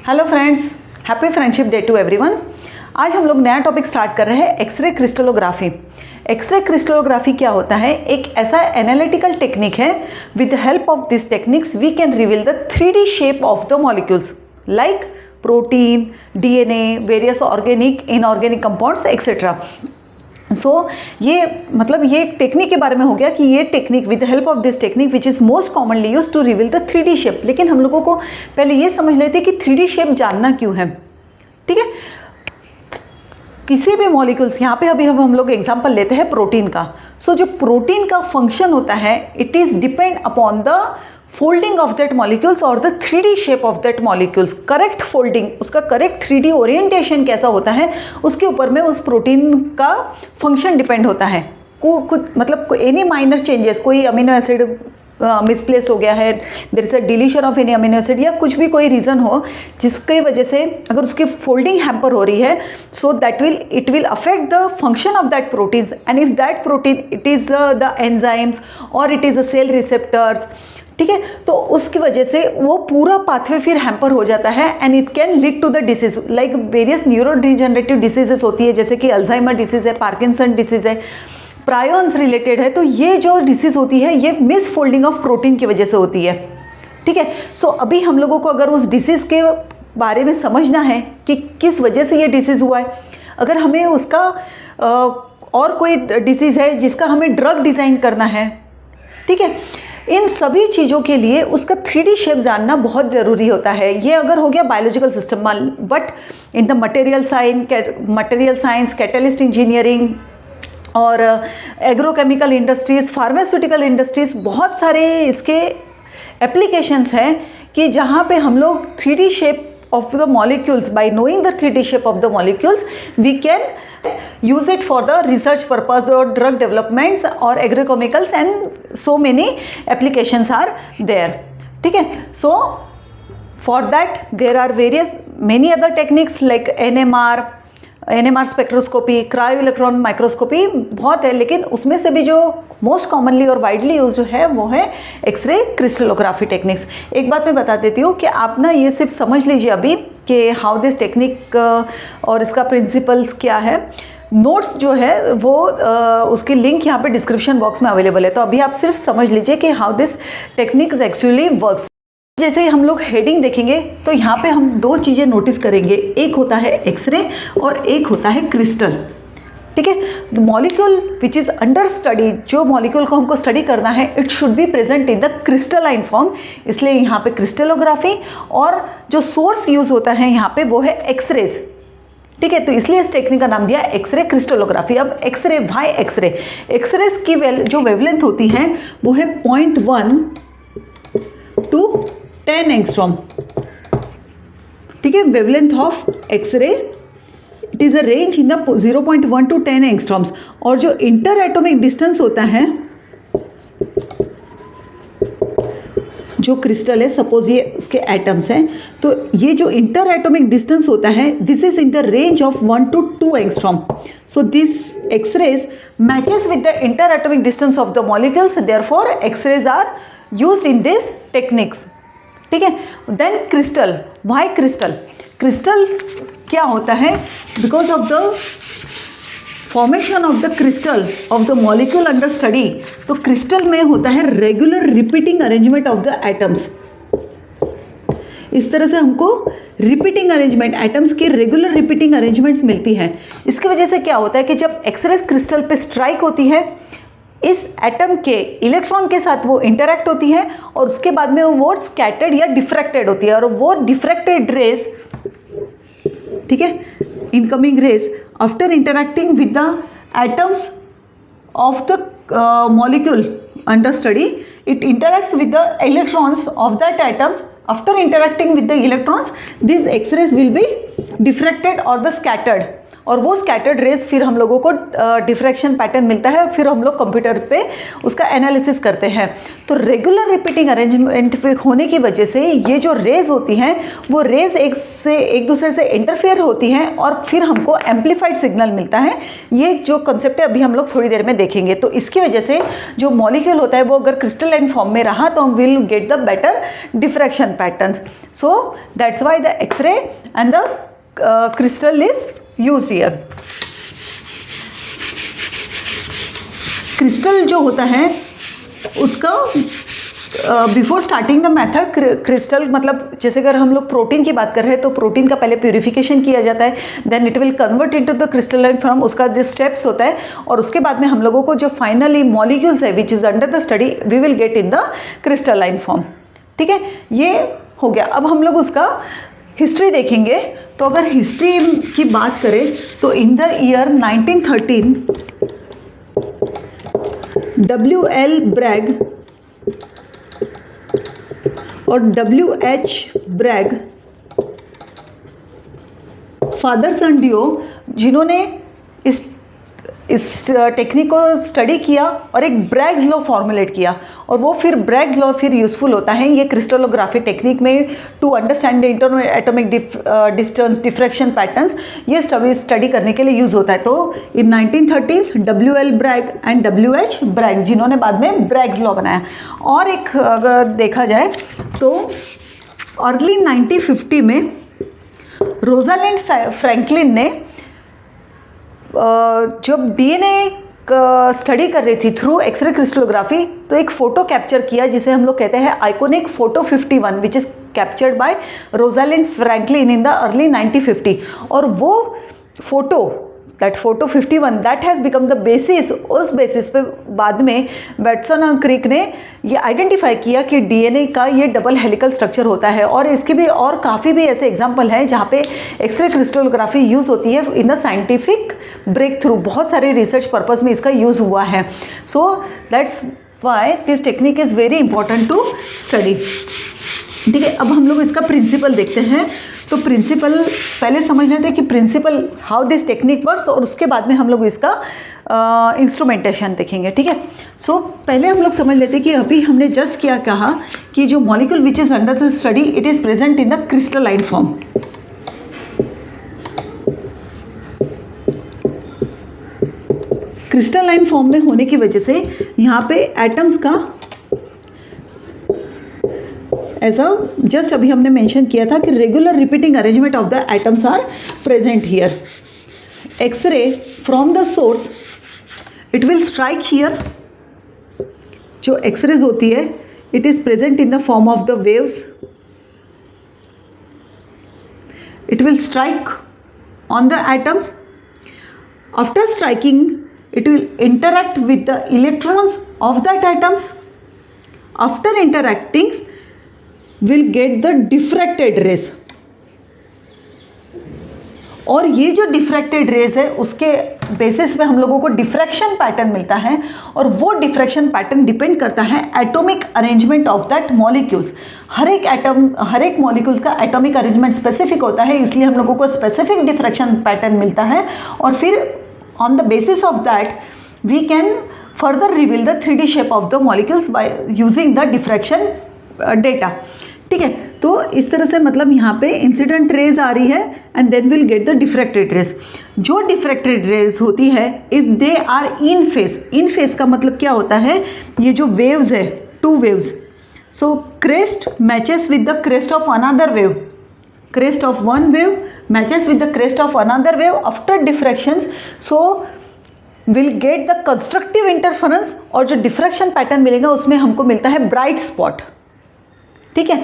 Hello friends, happy friendship day to everyone. आज हम लोग नया टॉपिक स्टार्ट कर रहे हैं, एक्सरे क्रिस्टलोग्राफी। एक्सरे क्रिस्टलोग्राफी क्या होता है? एक ऐसा एनालिटिकल टेक्निक है। With the help of this techniques we can reveal the 3D shape of the molecules like protein, DNA, various organic, inorganic compounds etcetera. ये एक टेक्निक के बारे में हो गया कि ये technique with the help of this technique which is most commonly use to reveal the 3D shape. लेकिन हम लोगों को पहले ये समझ लेते हैं कि 3D शेप जानना क्यों है। ठीक है, किसी भी मॉलिक्यूल्स, यहाँ पे अभी हम लोग एग्जांपल लेते हैं प्रोटीन का। जो प्रोटीन का फंक्शन होता है, it is depend upon the folding of that molecules और the 3D shape of that molecules. Correct folding, उसका करेक्ट 3D ओरिएंटेशन कैसा होता है, उसके ऊपर में उस प्रोटीन का फंक्शन डिपेंड होता है। कुछ एनी माइनर चेंजेस, कोई अमीनो एसिड मिसप्लेस्ड हो गया है, there is a deletion of any amino acid, या कुछ भी कोई रीज़न हो जिसकी वजह से अगर उसकी फोल्डिंग हैम्पर हो रही है, so it will affect the function of that proteins. And if that protein it is the enzymes और it is the cell receptors, ठीक है, तो उसकी वजह से वो पूरा पाथवे फिर हैम्पर हो जाता है and it can lead to the disease like various neurodegenerative diseases होती है, जैसे कि अल्जाइमर डिसीज़ है, पार्किंसन डिसीज़ है, प्रायोन्स रिलेटेड है। तो ये जो डिसीज़ होती है ये मिस फोल्डिंग ऑफ प्रोटीन की वजह से होती है। ठीक है, अभी हम लोगों को अगर उस डिसीज़ के बारे में समझना है कि किस वजह से ये डिसीज़ हुआ है, अगर हमें उसका और कोई डिसीज़ है जिसका हमें ड्रग डिज़ाइन करना है, ठीक है, इन सभी चीज़ों के लिए उसका 3D शेप जानना बहुत ज़रूरी होता है। ये अगर हो गया biological system, but in the material science, catalyst engineering और एग्रोकेमिकल इंडस्ट्रीज़, फार्मास्यूटिकल इंडस्ट्रीज़, बहुत सारे इसके एप्लीकेशंस हैं कि जहाँ पे हम लोग 3D shape of the molecules, by knowing the 3D shape of the molecules, we can use it for the research purpose or drug developments or agrochemicals, and so many applications are there. ठीक है, for that there are many other techniques like NMR spectroscopy, cryo electron microscopy, बहुत है, लेकिन उसमें से भी जो most commonly और वाइडली यूज है वो है एक्सरे क्रिस्टलोग्राफी टेक्निक्स। एक बात मैं बता देती हूँ कि आप ना ये सिर्फ समझ लीजिए अभी कि हाउ दिस टेक्निक और इसका प्रिंसिपल्स क्या है। नोट्स जो है वो उसकी लिंक यहाँ पे डिस्क्रिप्शन बॉक्स में अवेलेबल है, तो अभी आप सिर्फ समझ लीजिए कि how this techniques actually works. जैसे ही हम लोग हेडिंग देखेंगे तो यहाँ पे हम दो चीज़ें नोटिस करेंगे, एक होता है एक्सरे और एक होता है क्रिस्टल। ठीक है, the molecule which is under study, जो मॉलिक्यूल को हमको स्टडी करना है, it should be present in the crystalline form, इसलिए यहाँ पे क्रिस्टलोग्राफी, और जो सोर्स यूज़ होता है यहाँ पे वो है एक्सरेज। ठीक है, तो इसलिए इस टेक्निक का नाम दिया एक्सरे क्रिस्टलोग्राफी। अब एक्सरे, भाई एक्सरेज की जो वेवलेंथ होती है वो है 0.1 to 10 एंगस्ट्रॉम। ठीक है, wavelength of X ray it is a range in the 0.1 to 10 angstroms. और जो इंटर एटॉमिक डिस्टेंस होता है, जो क्रिस्टल है, सपोज ये उसके एटम्स हैं, तो ये जो इंटर एटॉमिक डिस्टेंस होता है, this is in the range of 1 to 2 angstrom. So this X rays matches with the inter atomic distance of the molecules, therefore X rays are used in this techniques. ठीक है, then crystal, why crystal? Crystal क्या होता है? Because of the formation of the crystal of the molecule under study, तो crystal में होता है regular repeating arrangement of the atoms. इस तरह से हमको रिपीटिंग अरेंजमेंट, एटम्स की रेगुलर रिपीटिंग अरेंजमेंट्स मिलती हैं। इसकी वजह से क्या होता है कि जब एक्सरे क्रिस्टल पे स्ट्राइक होती है, इस एटम के इलेक्ट्रॉन के साथ वो इंटरैक्ट होती है और उसके बाद में वो स्कैटर्ड या डिफ्रैक्टेड होती है, और वो डिफ्रैक्टेड रेज, ठीक है, incoming rays, after interacting with the atoms of the molecule under study, it interacts with the electrons of that atoms. After interacting with the electrons, these X-rays will be diffracted or the scattered. और वो scattered raise फिर हम लोगों को diffraction pattern मिलता है, फिर हम लोग कंप्यूटर पे उसका एनालिसिस करते हैं। तो रेगुलर रिपीटिंग अरेंजमेंट होने की वजह से ये जो रेज होती हैं वो रेज एक दूसरे से इंटरफेयर होती हैं और फिर हमको एम्पलीफाइड सिग्नल मिलता है। ये जो कंसेप्ट है अभी हम लोग थोड़ी देर में देखेंगे। तो इसकी वजह से जो मॉलिक्यूल होता है वो अगर क्रिस्टलाइन फॉर्म में रहा तो हम will get the better diffraction patterns. So that's why the X-ray and the crystal is used here. Crystal जो होता है उसका before starting the method, crystal मतलब जैसे अगर हम लोग प्रोटीन की बात कर रहे हैं तो प्रोटीन का पहले प्यूरिफिकेशन किया जाता है, then it will convert into the crystalline form, उसका जो स्टेप्स होता है, और उसके बाद में हम लोगों को जो फाइनली मॉलिक्यूल्स है which is under the study we will get in the crystalline form. ठीक है, ये हो गया। अब हम लोग उसका हिस्ट्री देखेंगे। तो अगर हिस्ट्री की बात करें तो in the year 1913 W.L. Bragg और W.H. ब्रैग, फादर सन डियो, जिन्होंने इस टेक्निक को स्टडी किया और एक ब्रैग्स लॉ फॉर्मुलेट किया, और वो फिर ब्रैग्स लॉ फिर यूज़फुल होता है ये क्रिस्टलोग्राफी टेक्निक में to understand the inter atomic distance diffraction patterns, ये स्टडी करने के लिए यूज़ होता है। तो इन 1930 W.L. Bragg and W.H. Bragg, जिन्होंने बाद में ब्रैग्स लॉ बनाया। और एक अगर देखा जाए तो अर्ली 1950 में रोजालिंड फ्रैंकलिन ने जब डीएनए का स्टडी कर रही थी थ्रू एक्सरे क्रिस्टलोग्राफी, तो एक फ़ोटो कैप्चर किया जिसे हम लोग कहते हैं iconic photo 51 which is captured by Rosalind Franklin in the early 1950। और वो photo that photo 51 that has become the basis, उस बेसिस पे बाद में बैटसन और क्रिक ने ये आइडेंटिफाई किया कि डीएनए का ये डबल हेलिकल स्ट्रक्चर होता है। और इसके भी और काफ़ी भी ऐसे एग्जांपल हैं जहाँ पे एक्सरे क्रिस्टलोग्राफी यूज़ होती है in the scientific breakthrough, बहुत सारे रिसर्च पर्पस में इसका यूज़ हुआ है। So that's why this technique is very important to study. ठीक है, अब हम लोग इसका प्रिंसिपल देखते हैं। तो प्रिंसिपल पहले समझ लेते हैं कि principle how this technique works, और उसके बाद में हम लोग इसका इंस्ट्रूमेंटेशन देखेंगे। ठीक है, सो पहले हम लोग समझ लेते हैं कि अभी हमने जस्ट क्या कहा कि जो molecule which is under the study it is present in the crystalline form. Crystalline form में होने की वजह से यहाँ पे एटम्स का ऐसा जस्ट अभी हमने मेंशन किया था कि regular repeating arrangement of the atoms are present here. X-ray from the source it will strike here, जो एक्सरेज होती है it is present in the form of the waves, it will strike on the atoms, after striking it will interact with the electrons of that atoms, after interacting will get the diffracted rays। और ये जो diffracted raise है उसके basis पे हम लोगों को diffraction pattern मिलता है, और वो डिफ्रैक्शन पैटर्न डिपेंड करता है atomic arrangement of that molecules. हर एक मॉलिक्यूल्स का एटॉमिक अरेंजमेंट स्पेसिफिक होता है, इसलिए हम लोगों को स्पेसिफिक डिफ्रैक्शन पैटर्न मिलता है, और फिर on the basis of that we can further reveal the 3D shape of the molecules by using the diffraction data। ठीक है, तो इस तरह से मतलब यहाँ पे इंसिडेंट रेज आ रही है and then will get the diffracted rays. जो डिफ्रैक्टेड रेज होती है if they are in phase, in phase का मतलब क्या होता है, ये जो वेव्स है two waves, so crest matches with the crest of another wave, crest of one wave matches with the crest of another wave after diffractions, so will get the constructive interference, और जो diffraction pattern मिलेगा उसमें हमको मिलता है bright spot। ठीक है,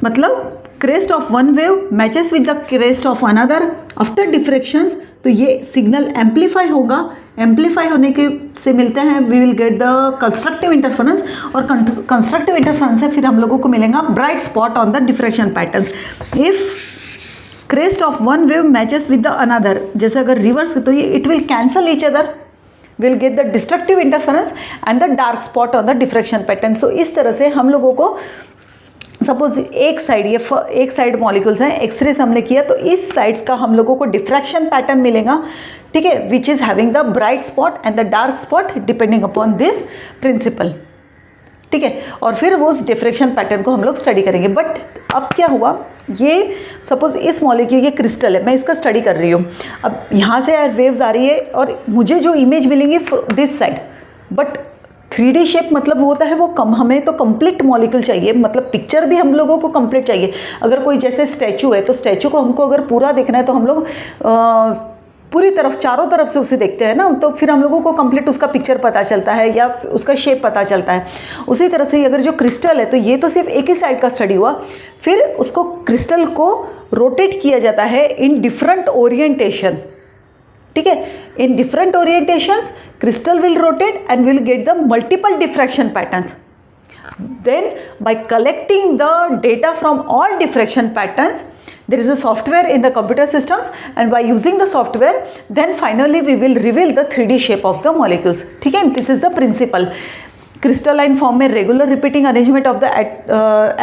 मतलब crest of one wave matches with the crest of another after diffractions, तो ये सिग्नल एम्पलीफाई होगा, एम्पलीफाई होने के से मिलते हैं we will get the constructive interference, और कंस्ट्रक्टिव इंटरफेरेंस से फिर हम लोगों को मिलेगा bright spot on the diffraction patterns. If crest of one wave matches with the another, जैसे अगर रिवर्स तो ये it will cancel each other, will get the destructive interference and the dark spot on the diffraction pattern. So इस तरह से हम लोगों को सपोज एक साइड मॉलिक्यूल्स हैं, एक्सरे से हमने किया तो इस साइड्स का हम लोगों को डिफ्रैक्शन पैटर्न मिलेगा, ठीक है, which is having the bright spot and the dark spot depending upon this principle, ठीक है। और फिर वो उस डिफ्रैक्शन पैटर्न को हम लोग स्टडी करेंगे। बट अब क्या हुआ, ये सपोज इस मॉलिक्यूल ये क्रिस्टल है, मैं इसका स्टडी कर रही हूँ, अब यहाँ से एयर वेव्स आ रही है और मुझे जो इमेज मिलेंगी this side, but 3D shape मतलब होता है वो कम, हमें तो कंप्लीट मॉलिक्यूल चाहिए, मतलब पिक्चर भी हम लोगों को कंप्लीट चाहिए। अगर कोई जैसे स्टैचू है तो स्टैचू को हमको अगर पूरा देखना है तो हम लोग पूरी तरफ चारों तरफ से उसे देखते हैं ना, तो फिर हम लोगों को कंप्लीट उसका पिक्चर पता चलता है या उसका शेप पता चलता है। उसी तरह से अगर जो क्रिस्टल है तो ये तो सिर्फ एक ही साइड का स्टडी हुआ, फिर उसको क्रिस्टल को रोटेट किया जाता है इन डिफरेंट ओरिएंटेशन, ठीक है। In different orientations crystal will rotate and will get the multiple diffraction patterns. Then by collecting the data from all diffraction patterns, there is a software in the computer systems, and by using the software then finally we will reveal the 3D shape of the molecules, ठीक है। This is the principle. Crystalline form में regular repeating arrangement of the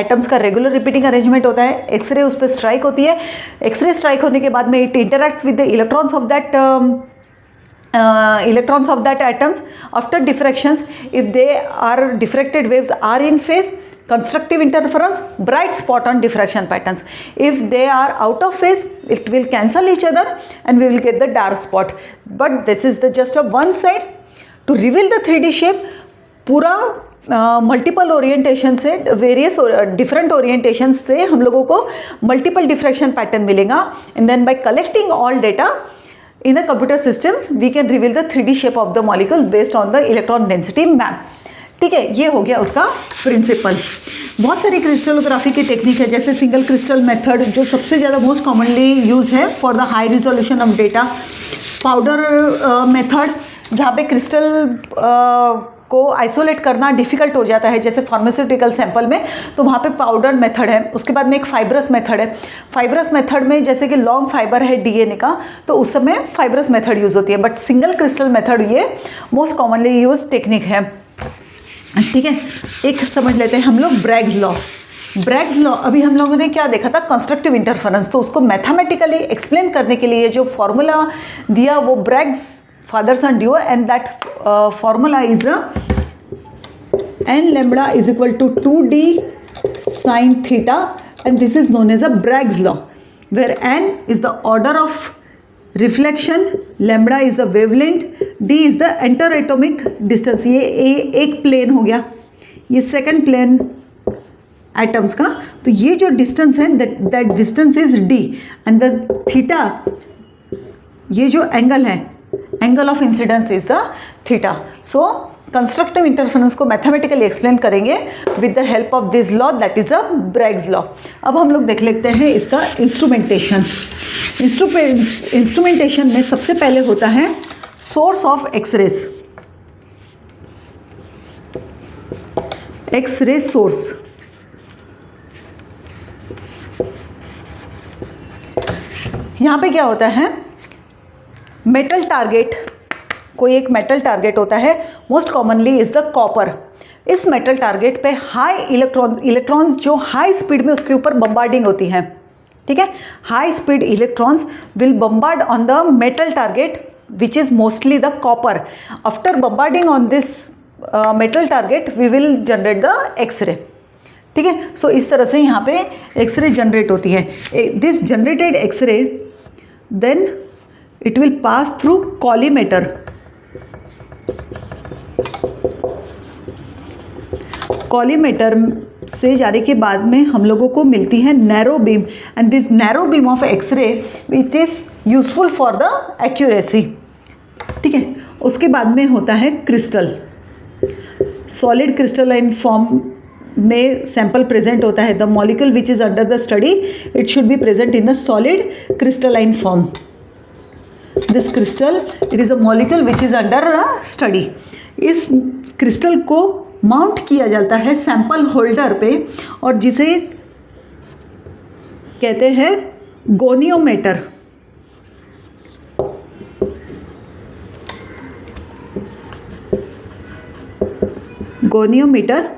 atoms का regular repeating arrangement होता है, x ray उस पर strike होती है, एक्सरे स्ट्राइक होने के बाद में it interacts with the electrons of that atoms after diffractions. If they are diffracted waves are in phase, constructive interference, bright spot on diffraction patterns. If they are out of phase, it will cancel each other and we will get the dark spot. But this is the just a one side to reveal the 3D shape. पूरा multiple orientation से, various different orientation से हम लोगों को multiple diffraction pattern मिलेगा, and then by collecting all data in the computer systems we can reveal the 3D shape of the molecules based on the electron density map, ठीक है। ये हो गया उसका प्रिंसिपल। बहुत सारी क्रिस्टलोग्राफी की टेक्निक है, जैसे सिंगल क्रिस्टल मेथड जो सबसे ज़्यादा मोस्ट कॉमनली यूज है for the high resolution of data, powder method जहाँ पे क्रिस्टल को आइसोलेट करना डिफ़िकल्ट हो जाता है, जैसे फार्मास्यूटिकल सैंपल में, तो वहाँ पे पाउडर मेथड है। उसके बाद में एक फाइब्रस मेथड है। फाइब्रस मेथड में जैसे कि लॉन्ग फाइबर है डीएनए का, तो उस समय फाइब्रस मेथड यूज़ होती है, बट सिंगल क्रिस्टल मेथड ये मोस्ट कॉमनली यूज टेक्निक है, ठीक है। एक समझ लेते हैं हम लोग ब्रैग्स लॉ। ब्रैग्स लॉ अभी हम लोगों ने क्या देखा था, कंस्ट्रक्टिव इंटरफेरेंस, तो उसको मैथमेटिकली एक्सप्लेन करने के लिए जो फॉर्मूला दिया वो Bragg's father son duo, and that formula is n lambda is equal to 2d sin theta, and this is known as a Bragg's law, where n is the order of reflection, lambda is the wavelength, d is the interatomic distance। ये एक plane हो गया, ये second plane atoms का, तो ये जो distance है that distance is d, and the theta, ये जो एंगल है, angle of incidence is the theta. So constructive interference को मैथमेटिकली एक्सप्लेन करेंगे with the help of this law, that is the Bragg's law. अब हम लोग देख लेते हैं इसका इंस्ट्रूमेंटेशन। इंस्ट्रूमेंटेशन में सबसे पहले होता है source of X-rays, X-ray source. यहाँ पे क्या होता है, मेटल टारगेट, कोई एक मेटल टारगेट होता है, most commonly is the copper. इस मेटल टारगेट पे हाई इलेक्ट्रॉन्स जो हाई स्पीड में उसके ऊपर बम्बार्डिंग होती है, ठीक है। High speed electrons will bombard on the metal target which is mostly the copper. After bombarding on this metal target we will generate the X-ray, ठीक है। सो इस तरह से यहाँ पे एक्सरे जनरेट होती है। This generated X-ray then it will pass through collimator. Collimator से जाने के बाद में हम लोगों को मिलती है narrow beam, and this narrow beam of X-ray which is useful for the accuracy, ठीक है। उसके बाद में होता है क्रिस्टल। सॉलिड क्रिस्टलाइन फॉर्म में सैंपल प्रेजेंट होता है। The molecule which is under the study it should be present in the solid crystalline form. This crystal it is a molecule which is under study. इस crystal को mount किया जाता है sample holder पे, और जिसे कहते हैं गोनियोमीटर। गोनियोमीटर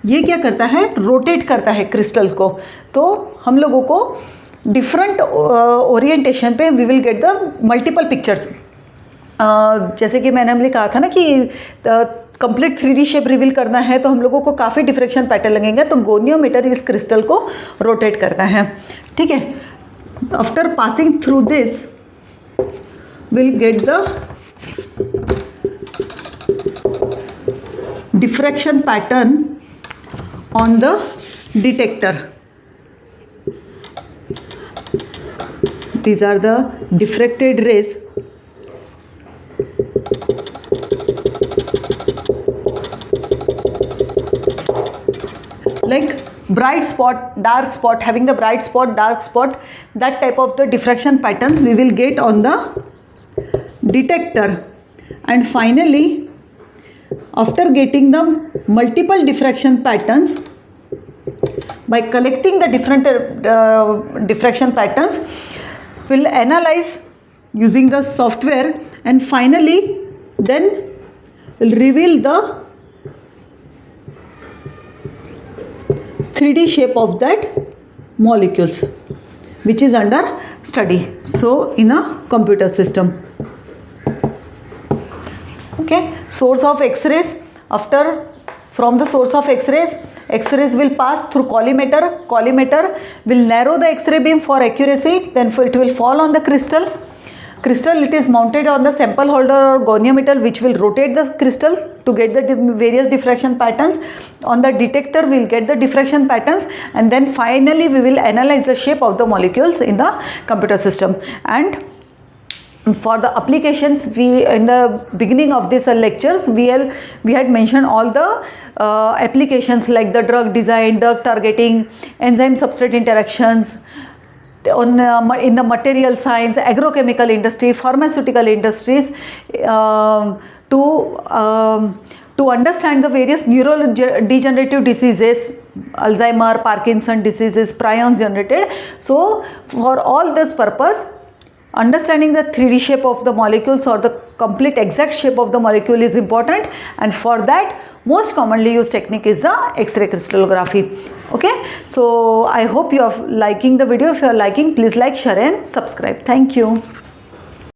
ये क्या करता है, रोटेट करता है क्रिस्टल को। तो हम लोगों को डिफरेंट ओरिएंटेशन पे we will get the multiple pictures. जैसे कि मैंने हमने कहा था ना कि कंप्लीट 3D शेप रिवील करना है तो हम लोगों को काफ़ी डिफ्रेक्शन पैटर्न लगेंगे, तो गोनियोमीटर इस क्रिस्टल को रोटेट करता है, ठीक है। After passing through this will get the diffraction pattern on the detector. These are the diffracted rays like bright spot, dark spot, having the bright spot, dark spot, that type of the diffraction patterns we will get on the detector. And finally, after getting the multiple diffraction patterns, by collecting the different diffraction patterns, we'll analyze using the software, and finally then we'll reveal the 3D shape of that molecules which is under study, so in a computer system. Okay, source of X-rays. After from the source of X-rays, X-rays will pass through collimator. Collimator will narrow the X-ray beam for accuracy. Then it will fall on the crystal. Crystal, it is mounted on the sample holder or goniometer, which will rotate the crystal to get the various diffraction patterns. On the detector, we will get the diffraction patterns, and then finally we will analyze the shape of the molecules in the computer system. And for the applications, we in the beginning of this lectures we had mentioned all the applications like the drug design, drug targeting, enzyme substrate interactions, on in the material science, agrochemical industry, pharmaceutical industries, to understand the various neurodegenerative diseases, Alzheimer, Parkinson diseases, prions generated. So for all this purpose, understanding the 3D shape of the molecules or the complete exact shape of the molecule is important, and for that most commonly used technique is the X-ray crystallography. Okay, so I hope you are liking the video. If you are liking, please like, share and subscribe. Thank you.